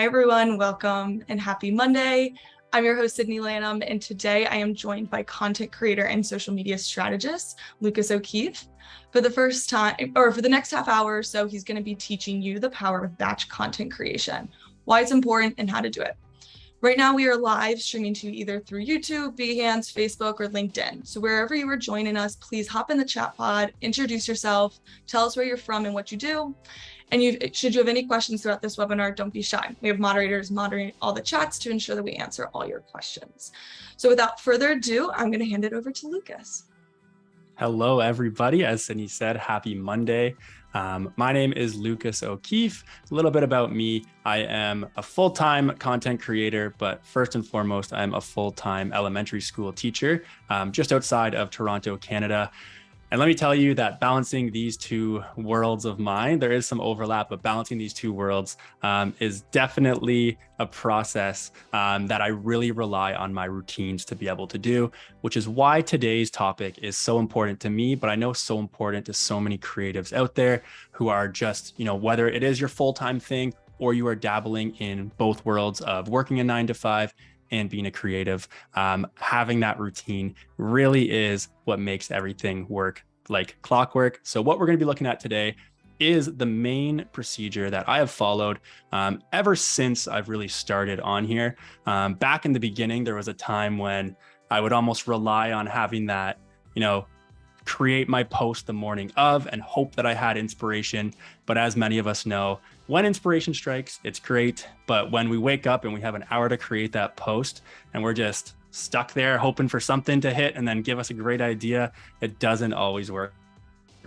Hi, everyone. Welcome and happy Monday. I'm your host, Sydney Lanham, and today I am joined by content creator and social media strategist, Lucas O'Keefe. For the next half hour or so, he's going to be teaching you the power of batch content creation, why it's important, and how to do it. Right now, we are live streaming to you either through YouTube, Behance, Facebook, or LinkedIn. So wherever you are joining us, please hop in the chat pod, introduce yourself, tell us where you're from and what you do. And should you have any questions throughout this webinar, don't be shy. We have moderators moderating all the chats to ensure that we answer all your questions. So without further ado, I'm going to hand it over to Lucas. Hello, everybody. As Sydney said, happy Monday. My name is Lucas O'Keefe. A little bit about me. I am a full-time content creator, but first and foremost, I'm a full-time elementary school teacher just outside of Toronto, Canada. And let me tell you that balancing these two worlds of mine, there is some overlap, but balancing these two worlds is definitely a process that I really rely on my routines to be able to do, which is why today's topic is so important to me, but I know so important to so many creatives out there who are just, whether it is your full-time thing or you are dabbling in both worlds of working a 9 to 5 and being a creative, having that routine really is what makes everything work like clockwork. So what we're going to be looking at today is the main procedure that I have followed ever since I've really started on here. Back in the beginning, there was a time when I would almost rely on having that, create my post the morning of and hope that I had inspiration. But as many of us know, when inspiration strikes, it's great. But when we wake up and we have an hour to create that post and we're just stuck there hoping for something to hit and then give us a great idea, it doesn't always work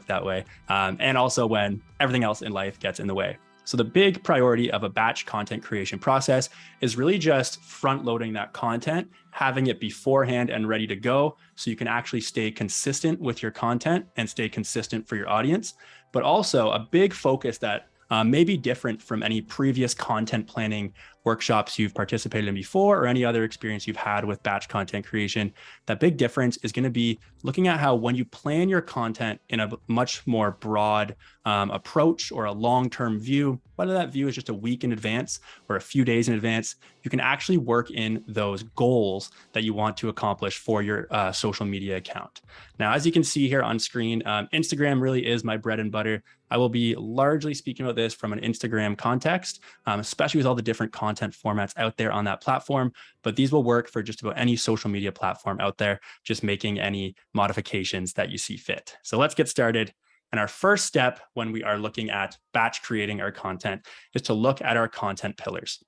that way. And also when everything else in life gets in the way. So the big priority of a batch content creation process is really just front loading that content, having it beforehand and ready to go so you can actually stay consistent with your content and stay consistent for your audience. But also a big focus that may be different from any previous content planning workshops you've participated in before or any other experience you've had with batch content creation. That big difference is going to be looking at how when you plan your content in a much more broad approach or a long-term view, whether that view is just a week in advance or a few days in advance, you can actually work in those goals that you want to accomplish for your social media account. Now, as you can see here on screen, Instagram really is my bread and butter. I will be largely speaking about this from an Instagram context, especially with all the different content formats out there on that platform, but these will work for just about any social media platform out there, just making any modifications that you see fit. So let's get started. And our first step when we are looking at batch creating our content is to look at our content pillars.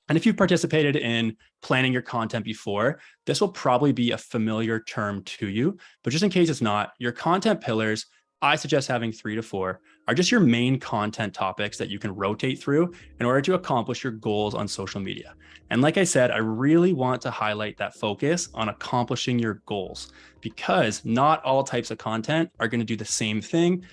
And if you've participated in planning your content before, this will probably be a familiar term to you, but just in case it's not, your content pillars, I suggest having 3 to 4, are just your main content topics that you can rotate through in order to accomplish your goals on social media. And like I said, I really want to highlight that focus on accomplishing your goals because not all types of content are going to do the same thing.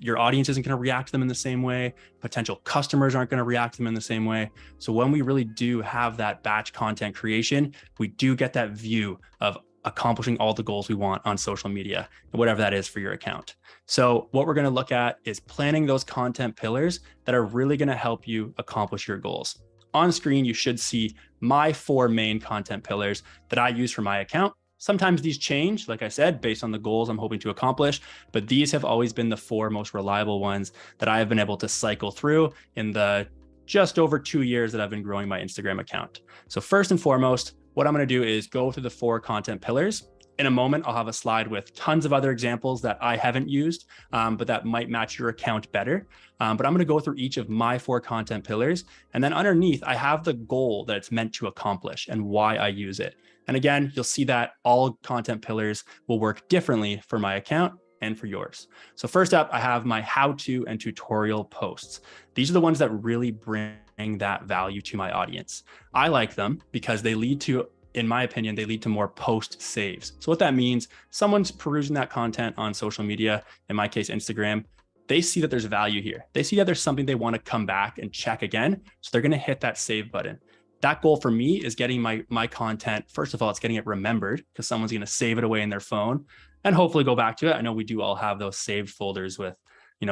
Your audience isn't going to react to them in the same way. Potential customers aren't going to react to them in the same way. So when we really do have that batch content creation, we do get that view of accomplishing all the goals we want on social media, whatever that is for your account. So what we're going to look at is planning those content pillars that are really going to help you accomplish your goals. On screen, you should see my 4 main content pillars that I use for my account. Sometimes these change, like I said, based on the goals I'm hoping to accomplish, but these have always been the 4 most reliable ones that I have been able to cycle through in the just over 2 years that I've been growing my Instagram account. So first and foremost, what I'm going to do is go through the 4 content pillars. In a moment, I'll have a slide with tons of other examples that I haven't used, but that might match your account better. But I'm going to go through each of my 4 content pillars. And then underneath, I have the goal that it's meant to accomplish and why I use it. And again, you'll see that all content pillars will work differently for my account and for yours. So first up, I have my how-to and tutorial posts. These are the ones that really bring that value to my audience. I like them because they lead to, in my opinion, they lead to more post saves. So what that means, someone's perusing that content on social media, in my case, Instagram, they see that there's value here. They see that there's something they want to come back and check again. So they're going to hit that save button. That goal for me is getting my content. First of all, it's getting it remembered because someone's going to save it away in their phone and hopefully go back to it. I know we do all have those saved folders with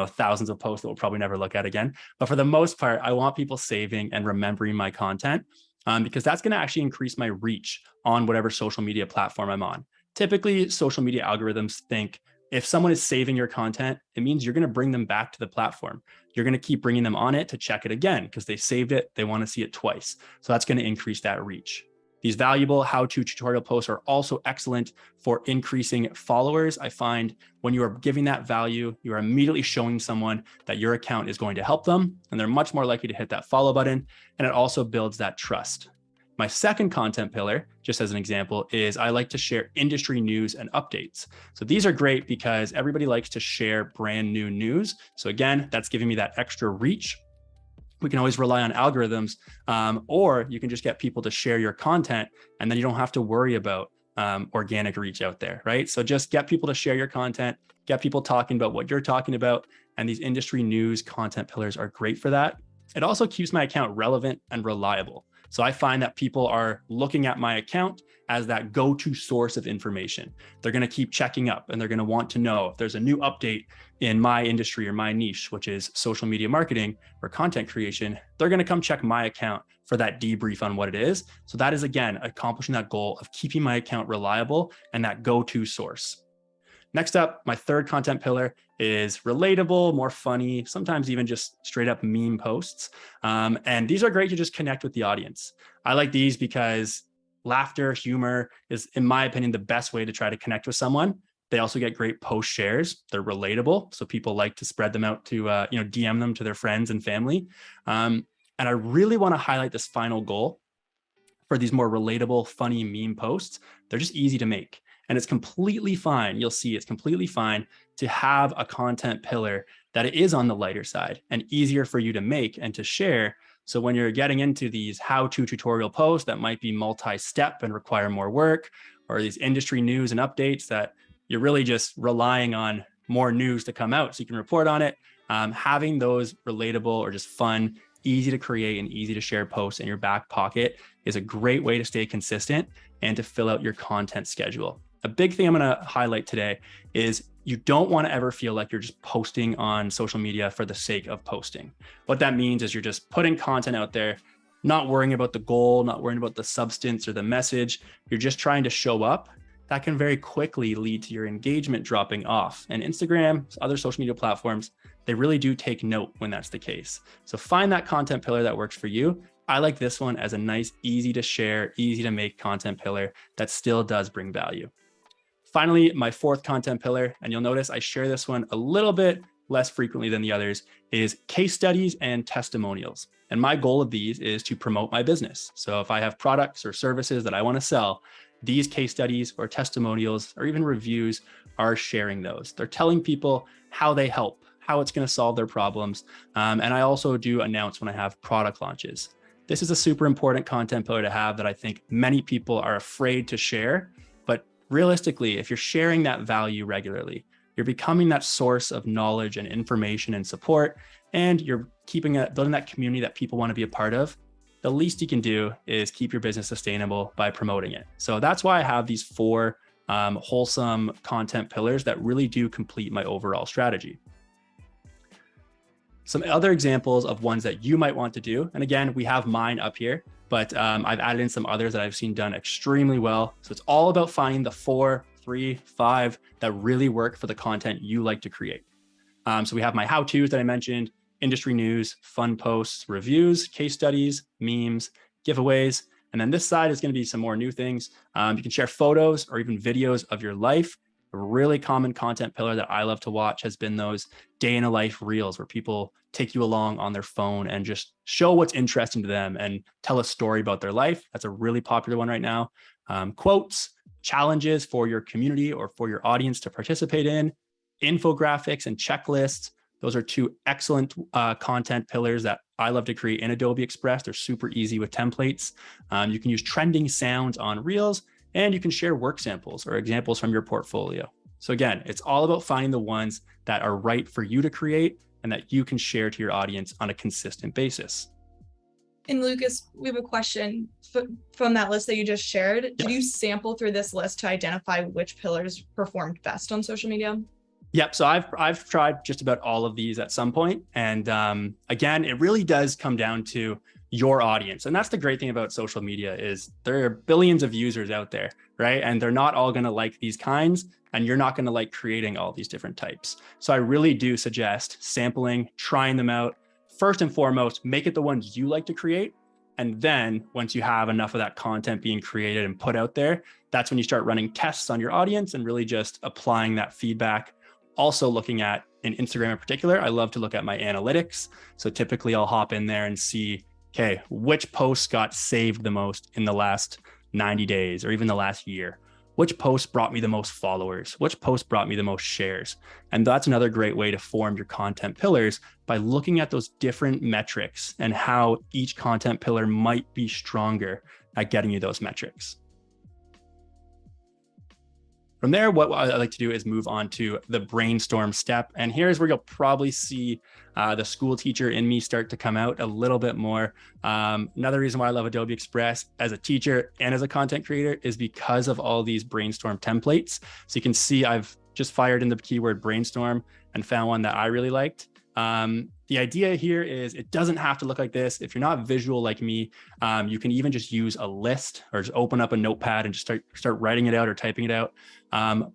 thousands of posts that we'll probably never look at again. But for the most part, I want people saving and remembering my content because that's going to actually increase my reach on whatever social media platform I'm on. Typically, social media algorithms think if someone is saving your content, it means you're going to bring them back to the platform. You're going to keep bringing them on it to check it again because they saved it. They want to see it twice. So that's going to increase that reach. These valuable how-to tutorial posts are also excellent for increasing followers. I find when you are giving that value, you are immediately showing someone that your account is going to help them, and they're much more likely to hit that follow button. And it also builds that trust. My second content pillar, just as an example, is I like to share industry news and updates. So these are great because everybody likes to share brand new news. So again, that's giving me that extra reach. We can always rely on algorithms, or you can just get people to share your content, and then you don't have to worry about organic reach out there, right? So just get people to share your content, get people talking about what you're talking about, and these industry news content pillars are great for that. It also keeps my account relevant and reliable. So I find that people are looking at my account as that go-to source of information. They're going to keep checking up, and they're going to want to know if there's a new update in my industry or my niche, which is social media marketing or content creation. They're going to come check my account for that debrief on what it is. So that is, again, accomplishing that goal of keeping my account reliable and that go-to source. Next up, my third content pillar is relatable, more funny, sometimes even just straight up meme posts. And these are great to just connect with the audience. I like these because laughter, humor is, in my opinion, the best way to try to connect with someone. They also get great post shares. They're relatable. So people like to spread them out to, DM them to their friends and family. And I really want to highlight this final goal for these more relatable, funny meme posts. They're just easy to make. And it's completely fine. You'll see it's completely fine to have a content pillar that it is on the lighter side and easier for you to make and to share. So when you're getting into these how-to tutorial posts that might be multi-step and require more work, or these industry news and updates that you're really just relying on more news to come out so you can report on it, having those relatable or just fun, easy to create and easy to share posts in your back pocket is a great way to stay consistent and to fill out your content schedule. A big thing I'm going to highlight today is you don't want to ever feel like you're just posting on social media for the sake of posting. What that means is you're just putting content out there, not worrying about the goal, not worrying about the substance or the message. You're just trying to show up. That can very quickly lead to your engagement dropping off. And Instagram, other social media platforms, they really do take note when that's the case. So find that content pillar that works for you. I like this one as a nice, easy to share, easy to make content pillar that still does bring value. Finally, my fourth content pillar, and you'll notice I share this one a little bit less frequently than the others, is case studies and testimonials. And my goal of these is to promote my business. So if I have products or services that I want to sell, these case studies or testimonials or even reviews are sharing those. They're telling people how they help, how it's going to solve their problems. And I also do announce when I have product launches. This is a super important content pillar to have that I think many people are afraid to share. But realistically, if you're sharing that value regularly, you're becoming that source of knowledge and information and support, and you're building that community that people want to be a part of. The least you can do is keep your business sustainable by promoting it. So that's why I have these four wholesome content pillars that really do complete my overall strategy. Some other examples of ones that you might want to do. And again, we have mine up here, but I've added in some others that I've seen done extremely well. So it's all about finding the 4, 3, 5 that really work for the content you like to create. So we have my how-tos that I mentioned, industry news, fun posts, reviews, case studies, memes, giveaways. And then this side is going to be some more new things. You can share photos or even videos of your life. A really common content pillar that I love to watch has been those day in a life reels where people take you along on their phone and just show what's interesting to them and tell a story about their life. That's a really popular one right now. Quotes, challenges for your community or for your audience to participate in, infographics and checklists. Those are two excellent content pillars that I love to create in Adobe Express. They're super easy with templates. You can use trending sounds on reels, and you can share work samples or examples from your portfolio. So again, it's all about finding the ones that are right for you to create and that you can share to your audience on a consistent basis. And Lucas, we have a question from that list that you just shared. Yes. Did you sample through this list to identify which pillars performed best on social media? Yep. So I've tried just about all of these at some point. And again, it really does come down to your audience. And that's the great thing about social media is there are billions of users out there, right? And they're not all going to like these kinds, and you're not going to like creating all these different types. So I really do suggest sampling, trying them out. First and foremost, make it the ones you like to create. And then once you have enough of that content being created and put out there, that's when you start running tests on your audience and really just applying that feedback. Also looking at, in Instagram in particular, I love to look at my analytics. So typically I'll hop in there and see, okay, which posts got saved the most in the last 90 days or even the last year? Which post brought me the most followers? Which post brought me the most shares? And that's another great way to form your content pillars by looking at those different metrics and how each content pillar might be stronger at getting you those metrics. From there, what I like to do is move on to the brainstorm step. And here's where you'll probably see the school teacher in me start to come out a little bit more. Another reason why I love Adobe Express as a teacher and as a content creator is because of all these brainstorm templates. So you can see I've just fired in the keyword brainstorm and found one that I really liked. The idea here is it doesn't have to look like this. If you're not visual like me, you can even just use a list or just open up a notepad and just start writing it out or typing it out.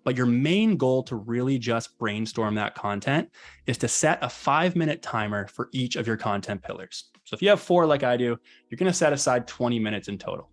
But your main goal to really just brainstorm that content is to set a 5-minute timer for each of your content pillars. So if you have 4 like I do, you're going to set aside 20 minutes in total.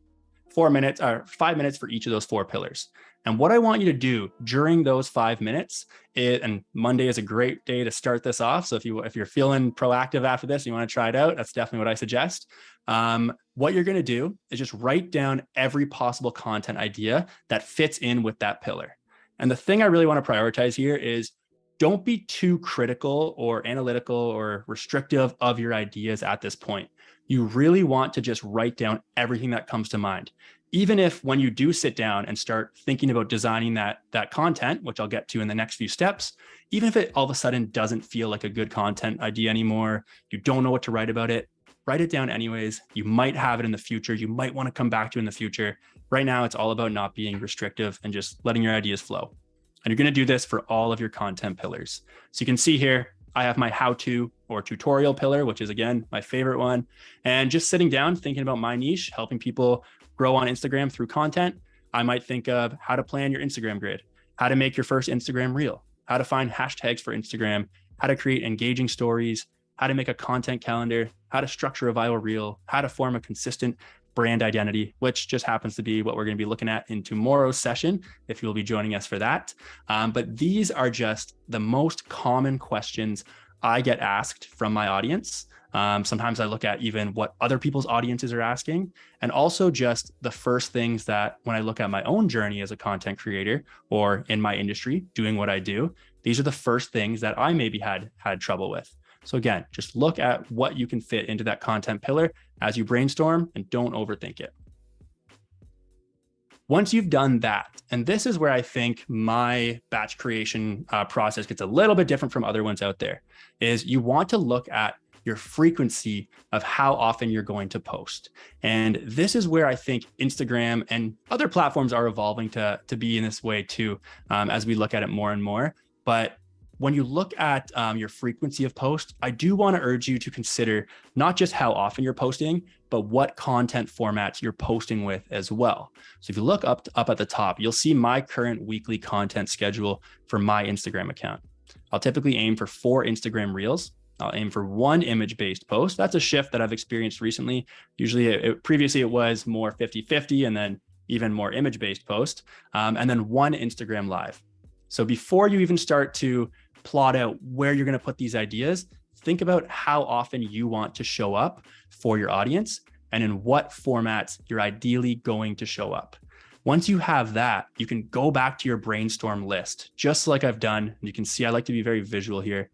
4 minutes or 5 minutes for each of those 4 pillars. And what I want you to do during those 5 minutes, and Monday is a great day to start this off. So if you're feeling proactive after this, you want to try it out, that's definitely what I suggest. What you're going to do is just write down every possible content idea that fits in with that pillar. And the thing I really want to prioritize here is don't be too critical or analytical or restrictive of your ideas at this point. You really want to just write down everything that comes to mind. Even if when you do sit down and start thinking about designing that content, which I'll get to in the next few steps, even if it all of a sudden doesn't feel like a good content idea anymore, you don't know what to write about it, write it down anyways. You might have it in the future. You might want to come back to it in the future. Right now, it's all about not being restrictive and just letting your ideas flow. And you're going to do this for all of your content pillars. So you can see here, I have my how-to or tutorial pillar, which is, again, my favorite one. And just sitting down, thinking about my niche, helping people grow on Instagram through content, I might think of how to plan your Instagram grid, how to make your first Instagram reel, how to find hashtags for Instagram, how to create engaging stories, how to make a content calendar, how to structure a viral reel, how to form a consistent brand identity, which just happens to be what we're going to be looking at in tomorrow's session, if you'll be joining us for that. But these are just the most common questions I get asked from my audience. Sometimes I look at even what other people's audiences are asking, and also just the first things that when I look at my own journey as a content creator or in my industry doing what I do, these are the first things that I maybe had trouble with. So again, just look at what you can fit into that content pillar as you brainstorm and don't overthink it. Once you've done that, and this is where I think my batch creation process gets a little bit different from other ones out there, is you want to look at your frequency of how often you're going to post. And this is where I think Instagram and other platforms are evolving to be in this way too, as we look at it more and more. But when you look at your frequency of post, I do want to urge you to consider not just how often you're posting, but what content formats you're posting with as well. So if you look up at the top, you'll see my current weekly content schedule for my Instagram account. I'll typically aim for 4 Instagram reels. I'll aim for 1 image-based post. That's a shift that I've experienced recently. Usually previously it was more 50-50 and then even more image-based post, and then 1 Instagram live. So before you even start to plot out where you're going to put these ideas, think about how often you want to show up for your audience and in what formats you're ideally going to show up. Once you have that, you can go back to your brainstorm list, just like I've done. You can see I like to be very visual here.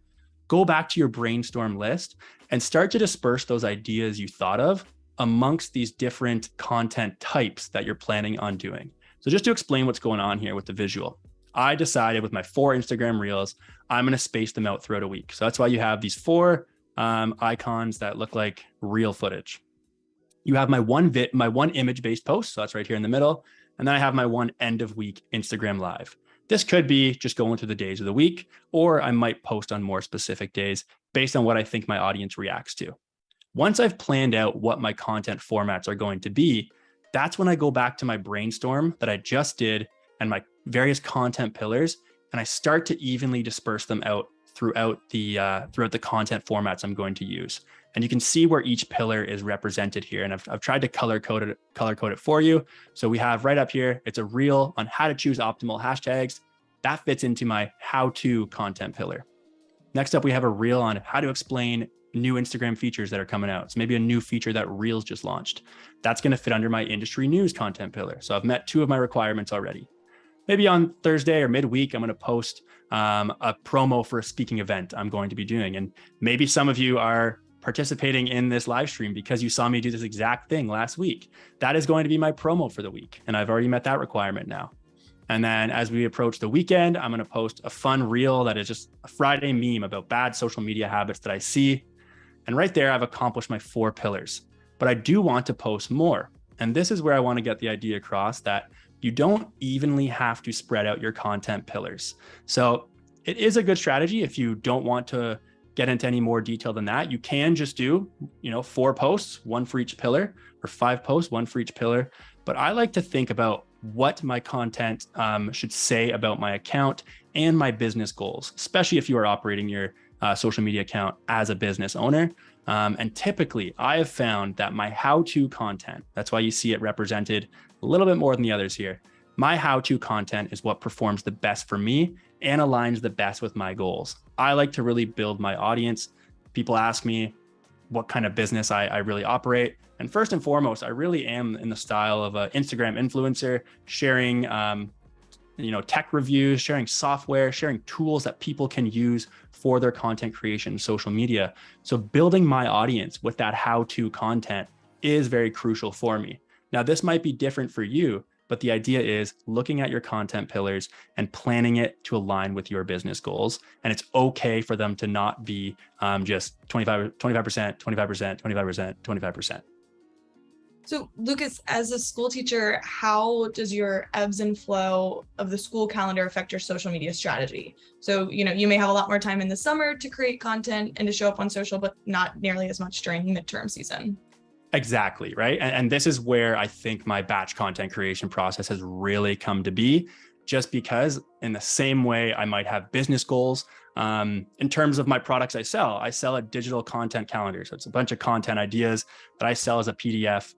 Go back to your brainstorm list and start to disperse those ideas you thought of amongst these different content types that you're planning on doing. So just to explain what's going on here with the visual, I decided with my 4 Instagram reels, I'm going to space them out throughout a week. So that's why you have these 4 icons that look like reel footage. You have my one image-based post. So that's right here in the middle. And then I have my 1 end of week Instagram live. This could be just going through the days of the week, or I might post on more specific days based on what I think my audience reacts to. Once I've planned out what my content formats are going to be, that's when I go back to my brainstorm that I just did and my various content pillars, and I start to evenly disperse them out throughout the content formats I'm going to use. And you can see where each pillar is represented here. And I've tried to color code it for you. So we have right up here, it's a reel on how to choose optimal hashtags. That fits into my how-to content pillar. Next up, we have a reel on how to explain new Instagram features that are coming out. So maybe a new feature that Reels just launched. That's going to fit under my industry news content pillar. So I've met 2 of my requirements already. Maybe on Thursday or midweek, I'm going to post a promo for a speaking event I'm going to be doing. And maybe some of you are participating in this live stream because you saw me do this exact thing last week. That is going to be my promo for the week. And I've already met that requirement now. And then as we approach the weekend, I'm going to post a fun reel that is just a Friday meme about bad social media habits that I see. And right there, I've accomplished my 4 pillars, but I do want to post more. And this is where I want to get the idea across that you don't evenly have to spread out your content pillars. So it is a good strategy if you don't want to get into any more detail than that. You can just do, 4 posts, 1 for each pillar, or 5 posts, 1 for each pillar. But I like to think about what my content should say about my account and my business goals, especially if you are operating your social media account as a business owner. And typically I have found that my how-to content, that's why you see it represented a little bit more than the others here. My how-to content is what performs the best for me and aligns the best with my goals. I like to really build my audience. People ask me what kind of business I really operate. And first and foremost, I really am in the style of an Instagram influencer, sharing tech reviews, sharing software, sharing tools that people can use for their content creation, social media. So building my audience with that how-to content is very crucial for me. Now, this might be different for you, but the idea is looking at your content pillars and planning it to align with your business goals. And it's okay for them to not be just 25%, 25%, 25%, 25%. So Lucas, as a school teacher, how does your ebbs and flow of the school calendar affect your social media strategy? So, you may have a lot more time in the summer to create content and to show up on social, but not nearly as much during midterm season. Exactly, right? And this is where I think my batch content creation process has really come to be, just because in the same way I might have business goals. In terms of my products I sell a digital content calendar. So it's a bunch of content ideas that I sell as a PDF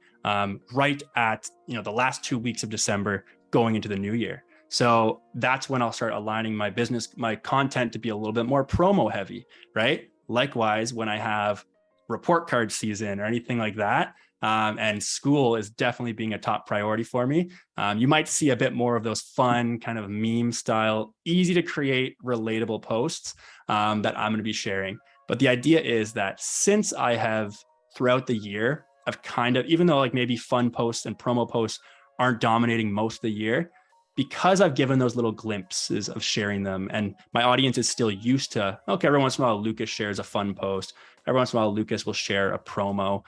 right at the last 2 weeks of December going into the new year. So that's when I'll start aligning my content to be a little bit more promo heavy, right? Likewise, when I have report card season or anything like that, and school is definitely being a top priority for me. You might see a bit more of those fun kind of meme style, easy to create, relatable posts that I'm going to be sharing. But the idea is that since I have throughout the year, I've kind of, even though like maybe fun posts and promo posts aren't dominating most of the year, because I've given those little glimpses of sharing them and my audience is still used to, okay, every once in a while, Lucas shares a fun post. Every once in a while, Lucas will share a promo.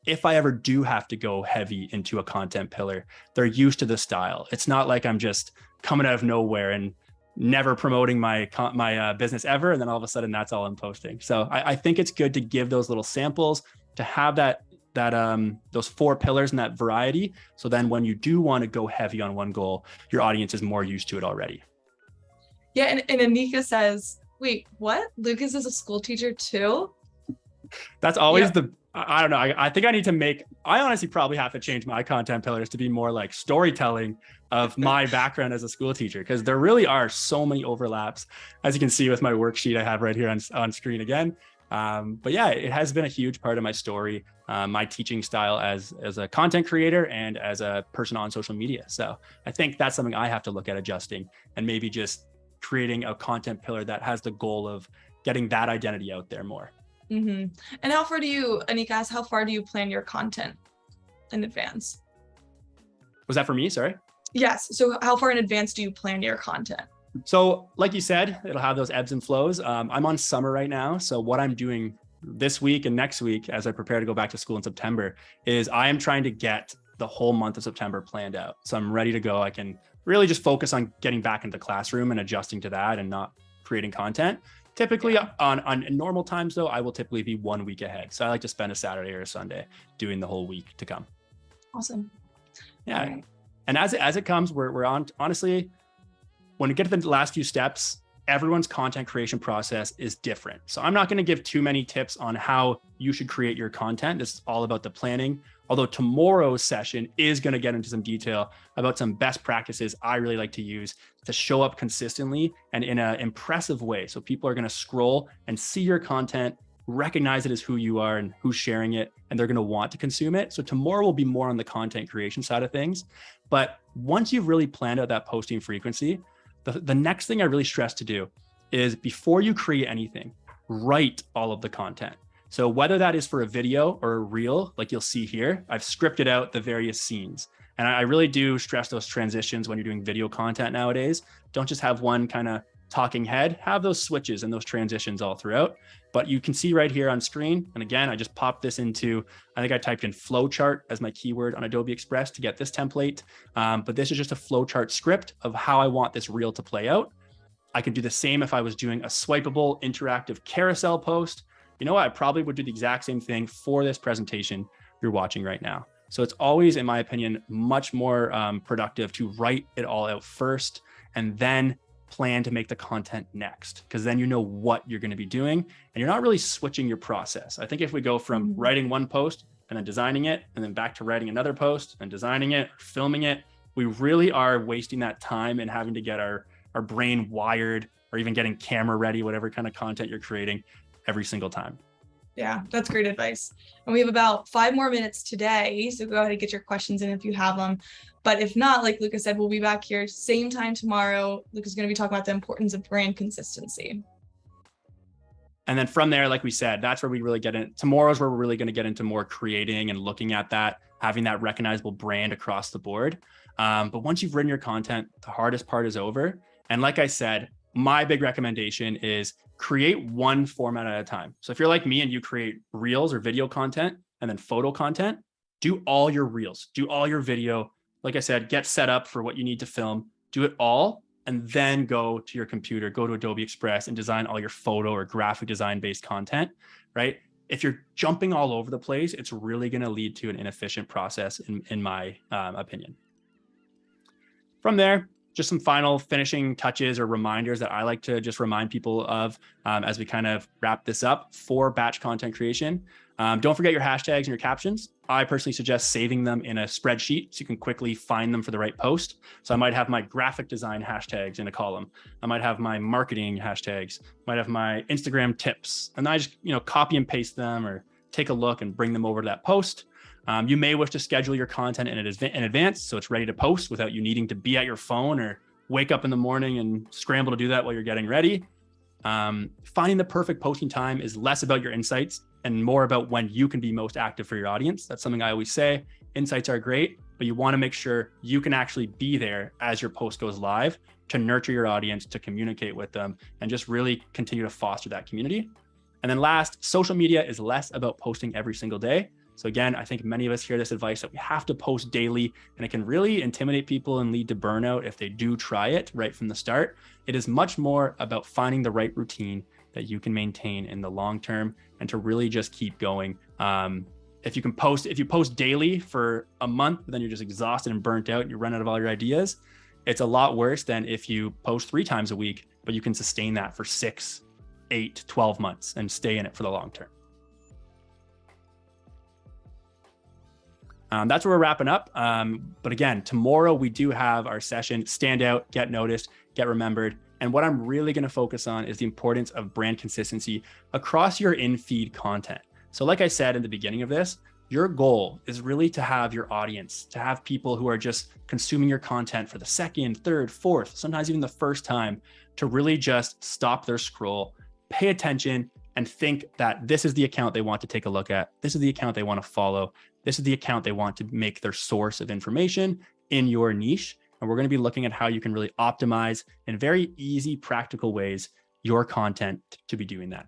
If I ever do have to go heavy into a content pillar, they're used to the style. It's not like I'm just coming out of nowhere and never promoting my business ever. And then all of a sudden that's all I'm posting. So I think it's good to give those little samples, to have those 4 pillars and that variety. So then when you do want to go heavy on one goal, your audience is more used to it already. Yeah. And Anika says, wait, what? Lucas is a school teacher too? That's always I don't know. I think I honestly probably have to change my content pillars to be more like storytelling of my background as a school teacher, because there really are so many overlaps, as you can see with my worksheet I have right here on screen again. But yeah, it has been a huge part of my story, my teaching style as a content creator and as a person on social media. So I think that's something I have to look at adjusting and maybe just creating a content pillar that has the goal of getting that identity out there more. Mm-hmm. And Anika, how far do you plan your content in advance? Was that for me? Sorry. Yes. So how far in advance do you plan your content? So like you said, it'll have those ebbs and flows. I'm on summer right now. So what I'm doing this week and next week, as I prepare to go back to school in September, is I am trying to get the whole month of September planned out. So I'm ready to go. I can really just focus on getting back into the classroom and adjusting to that and not creating content. Typically on normal times though, I will typically be 1 week ahead. So I like to spend a Saturday or a Sunday doing the whole week to come. Awesome. Yeah. Right. And as it comes, we're on, honestly, when we get to the last few steps, everyone's content creation process is different. So I'm not going to give too many tips on how you should create your content. This is all about the planning. Although tomorrow's session is going to get into some detail about some best practices I really like to use to show up consistently and in an impressive way. So people are going to scroll and see your content, recognize it as who you are and who's sharing it, and they're going to want to consume it. So tomorrow will be more on the content creation side of things. But once you've really planned out that posting frequency, the next thing I really stress to do is before you create anything, write all of the content. So whether that is for a video or a reel, like you'll see here, I've scripted out the various scenes. And I really do stress those transitions when you're doing video content nowadays. Don't just have one kind of talking head, have those switches and those transitions all throughout. But you can see right here on screen. And again, I just popped this into, I think I typed in flowchart as my keyword on Adobe Express to get this template. But this is just a flowchart script of how I want this reel to play out. I could do the same if I was doing a swipeable interactive carousel post. You know what? I probably would do the exact same thing for this presentation you're watching right now. So it's always, in my opinion, much more productive to write it all out first and then plan to make the content next, because then you know what you're going to be doing and you're not really switching your process. I think if we go from writing one post and then designing it and then back to writing another post and designing it, filming it, we really are wasting that time and having to get our brain wired or even getting camera ready, whatever kind of content you're creating every single time. Yeah, that's great advice. And we have about 5 more minutes today. So go ahead and get your questions in if you have them. But if not, like Lucas said, we'll be back here same time tomorrow. Lucas is going to be talking about the importance of brand consistency. And then from there, like we said, that's where we really get in. Tomorrow's where we're really going to get into more creating and looking at that, having that recognizable brand across the board. But once you've written your content, the hardest part is over. And like I said, my big recommendation is create one format at a time. So if you're like me and you create reels or video content and then photo content, do all your reels, do all your video. Like I said, get set up for what you need to film, do it all, and then go to your computer, go to Adobe Express and design all your photo or graphic design based content, right? If you're jumping all over the place, it's really going to lead to an inefficient process in my opinion. From there, just some final finishing touches or reminders that I like to just remind people of as we kind of wrap this up for batch content creation. Don't forget your hashtags and your captions. I personally suggest saving them in a spreadsheet so you can quickly find them for the right post. So I might have my graphic design hashtags in a column. I might have my marketing hashtags, might have my Instagram tips, and I just copy and paste them or take a look and bring them over to that post. You may wish to schedule your content in advance so it's ready to post without you needing to be at your phone or wake up in the morning and scramble to do that while you're getting ready. Finding the perfect posting time is less about your insights and more about when you can be most active for your audience. That's something I always say. Insights are great, but you want to make sure you can actually be there as your post goes live to nurture your audience, to communicate with them, and just really continue to foster that community. And then last, social media is less about posting every single day. So again, I think many of us hear this advice that we have to post daily, and it can really intimidate people and lead to burnout if they do try it right from the start. It is much more about finding the right routine that you can maintain in the long term and to really just keep going. If you post daily for a month, then you're just exhausted and burnt out and you run out of all your ideas. It's a lot worse than if you post 3 times a week, but you can sustain that for 6, 8, 12 months and stay in it for the long term. That's where we're wrapping up. But again, tomorrow we do have our session, Stand Out, Get Noticed, Get Remembered. And what I'm really going to focus on is the importance of brand consistency across your in-feed content. So like I said in the beginning of this, your goal is really to have your audience, to have people who are just consuming your content for the second, third, fourth, sometimes even the first time, to really just stop their scroll, pay attention, and think that this is the account they want to take a look at. This is the account they want to follow. This is the account they want to make their source of information in your niche. And we're going to be looking at how you can really optimize in very easy, practical ways your content to be doing that.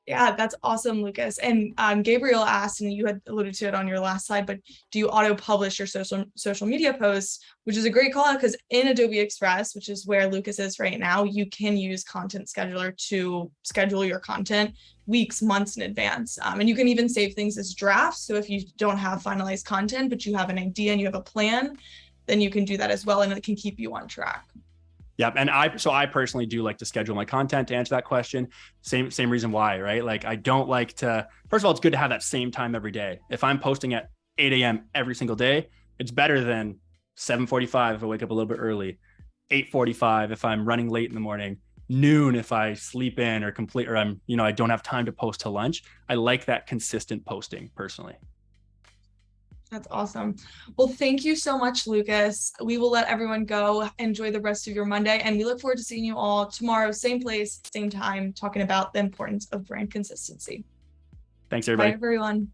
Yeah, that's awesome, Lucas. And Gabriel asked, and you had alluded to it on your last slide, but do you auto-publish your social media posts? Which is a great call out because in Adobe Express, which is where Lucas is right now, you can use Content Scheduler to schedule your content weeks, months in advance. And you can even save things as drafts. So if you don't have finalized content, but you have an idea and you have a plan, then you can do that as well, and it can keep you on track. Yep. And I personally do like to schedule my content to answer that question. Same reason why, right? Like I don't like to, first of all, it's good to have that same time every day. If I'm posting at 8 a.m. every single day, it's better than 7:45 if I wake up a little bit early, 8:45 if I'm running late in the morning, noon if I sleep in or I don't have time to post till lunch. I like that consistent posting personally. That's awesome. Well, thank you so much, Lucas. We will let everyone go. Enjoy the rest of your Monday. And we look forward to seeing you all tomorrow, same place, same time, talking about the importance of brand consistency. Thanks, everybody. Bye, everyone.